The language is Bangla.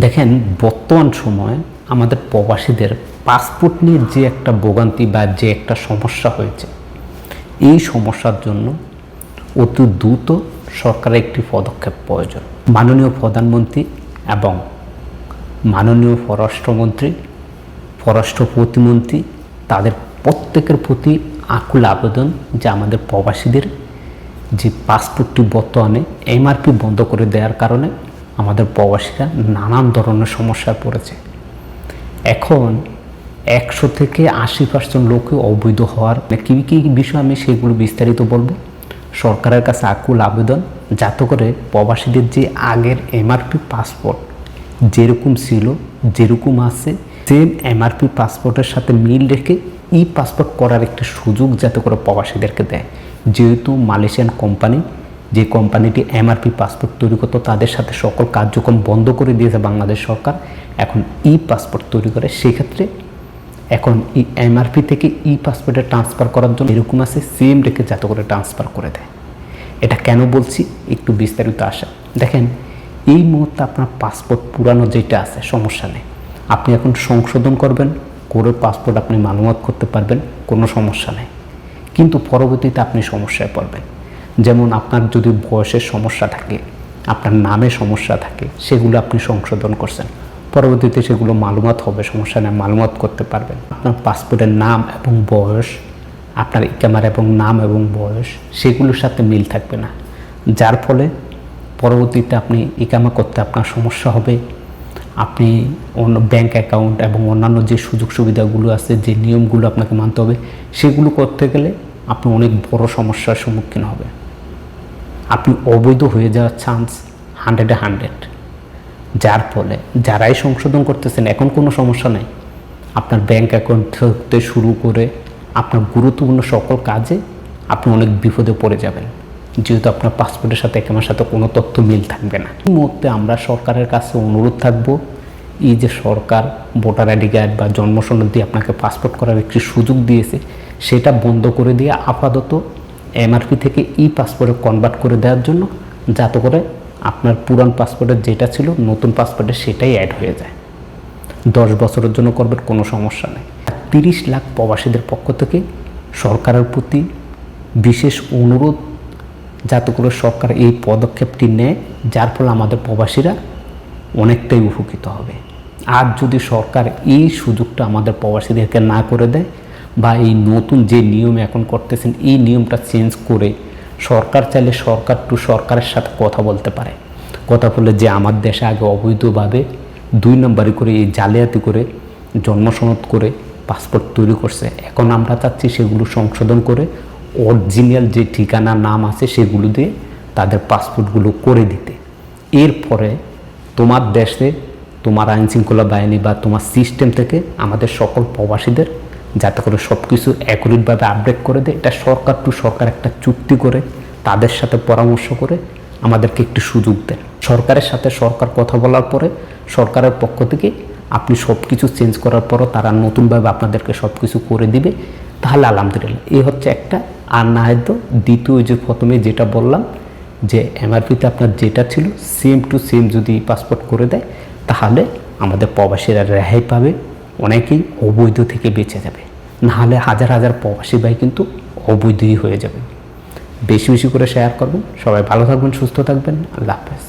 দেখেন, বর্তমান সময়ে আমাদের প্রবাসীদের পাসপোর্ট নিয়ে যে একটা ভোগান্তি বা যে একটা সমস্যা হয়েছে, এই সমস্যার জন্য অতি দ্রুত সরকারের একটি পদক্ষেপ প্রয়োজন। মাননীয় প্রধানমন্ত্রী এবং মাননীয় পররাষ্ট্রমন্ত্রী, পররাষ্ট্র প্রতিমন্ত্রী তাদের প্রত্যেকের প্রতি আকুল আবেদন যে আমাদের প্রবাসীদের যে পাসপোর্টটি বর্তমানে এমআরপি বন্ধ করে দেওয়ার কারণে আমাদের প্রবাসীরা নানান ধরনের সমস্যায় পড়েছে। এখন 100 থেকে 80% লোকে অবৈধ হওয়ার কী কী বিষয় আমি সেগুলো বিস্তারিত বলবো। সরকারের কাছে আকুল আবেদন যাতে করে প্রবাসীদের যে আগের এমআরপি পাসপোর্ট যেরকম ছিল, যেরকম আছে, সেম এমআরপি পাসপোর্টের সাথে মিল রেখে ই পাসপোর্ট করার একটি সুযোগ যাতে করে প্রবাসীদেরকে দেয়। যেহেতু মালয়েশিয়ান কোম্পানি, যে কোম্পানিটি এমআরপি পাসপোর্ট তৈরি করতো, তাদের সাথে সকল কার্যক্রম বন্ধ করে দিয়েছে বাংলাদেশ সরকার। এখন ই পাসপোর্ট তৈরি করে, সেক্ষেত্রে এখন ই এমআরপি থেকে ই পাসপোর্টে ট্রান্সফার করার জন্য এরকম আছে, সেম রেখে যাতে করে ট্রান্সফার করে দেয়। এটা কেন বলছি একটু বিস্তারিত আসা। দেখেন, এই মুহূর্তে আপনার পাসপোর্ট পুরানো যেটা আছে সমস্যা নেই, আপনি এখন সংশোধন করবেন, করে পাসপোর্ট আপনি মানুয়াত করতে পারবেন, কোনো সমস্যা নেই। কিন্তু পরবর্তীতে আপনি সমস্যায় পড়বেন। যেমন আপনার যদি বয়সের সমস্যা থাকে, আপনার নামে সমস্যা থাকে, সেগুলো আপনি সংশোধন করছেন, পরবর্তীতে সেগুলো মালুমাত হবে, সমস্যা নেই, মালুমাত করতে পারবেন। আপনার পাসপোর্টের নাম এবং বয়স, আপনার ইকামার এবং নাম এবং বয়স সেগুলোর সাথে মিল থাকবে না, যার ফলে পরবর্তীতে আপনি ইকামা করতে আপনার সমস্যা হবে। আপনি অন্য ব্যাংক অ্যাকাউন্ট এবং অন্যান্য যে সুযোগ সুবিধাগুলো আছে, যে নিয়মগুলো আপনাকে মানতে হবে, সেগুলো করতে গেলে আপনি অনেক বড় সমস্যার সম্মুখীন হবেন। আপনি অবৈধ হয়ে যাওয়ার চান্স 100-এ 100। যার ফলে যারাই সংশোধন করতেছেন এখন কোনো সমস্যা নেই, আপনার ব্যাংক অ্যাকাউন্ট থেকে শুরু করে আপনার গুরুত্বপূর্ণ সকল কাজে আপনি অনেক বিপদে পড়ে যাবেন, যেহেতু আপনার পাসপোর্টের সাথে একেমার সাথে কোনো তথ্য মিল থাকবে না। এই মুহূর্তে আমরা সরকারের কাছে অনুরোধ থাকবো, এই যে সরকার ভোটার আইডি কার্ড বা জন্মসনদ দিয়ে আপনাকে পাসপোর্ট করার একটি সুযোগ দিয়েছে, সেটা বন্ধ করে দিয়ে আপাতত এমআরপি থেকে ই পাসপোর্টে কনভার্ট করে দেওয়ার জন্য, যাতে করে আপনার পুরান পাসপোর্টের যেটা ছিল নতুন পাসপোর্টে সেটাই অ্যাড হয়ে যায়। 10 বছরের জন্য করবেন, কোনো সমস্যা নেই। 30 লাখ প্রবাসীদের পক্ষ থেকে সরকারের প্রতি বিশেষ অনুরোধ, যাতে করে সরকার এই পদক্ষেপটি নেয়, যার ফলে আমাদের প্রবাসীরা অনেকটাই উপকৃত হবে। আর যদি সরকার এই সুযোগটা আমাদের প্রবাসীদেরকে না করে দেয়, বা এই নতুন যে নিয়ম এখন করতেছেন এই নিয়মটা চেঞ্জ করে সরকার চাইলে সরকার টু সরকারের সাথে কথা বলতে পারে। কথা বলে যে আমার দেশে আগে অবৈধভাবে 2 নম্বরে করে এই জালিয়াতি করে জন্মসনদ করে পাসপোর্ট তৈরি করছে, এখন আমরা চাচ্ছি সেগুলো সংশোধন করে অরিজিনাল যে ঠিকানা নাম আছে সেগুলো দিয়ে তাদের পাসপোর্টগুলো করে দিতে। এরপরে তোমার দেশে তোমার আইনশৃঙ্খলা বাহিনী বা তোমার সিস্টেম থেকে আমাদের সকল প্রবাসীদের যাতে করে সব কিছু অ্যাকুরেটভাবে আপডেট করে দেয়। এটা সরকার টু সরকার একটা চুক্তি করে তাদের সাথে পরামর্শ করে আমাদেরকে একটি সুযোগ দেন। সরকারের সাথে সরকার কথা বলার পরে সরকারের পক্ষ থেকে আপনি সব কিছু চেঞ্জ করার পরও তারা নতুনভাবে আপনাদেরকে সব কিছু করে দিবে, তাহলে আলহামদুলিল্লাহ। এই হচ্ছে একটা। আর না হয়তো দ্বিতীয় যে প্রথমে যেটা বললাম, যে এমআরপিতে আপনার যেটা ছিল সেম টু সেম যদি পাসপোর্ট করে দেয়, তাহলে আমাদের প্রবাসীরা রেহাই পাবে, অনেকেই অবৈধ থেকে বেঁচে যাবে। নাহলে হাজার হাজার প্রবাসী ভাই কিন্তু অবৈধই হয়ে যাবে। বেশি বেশি করে শেয়ার করবেন। সবাই ভালো থাকবেন, সুস্থ থাকবেন। আল্লাহ হাফেজ।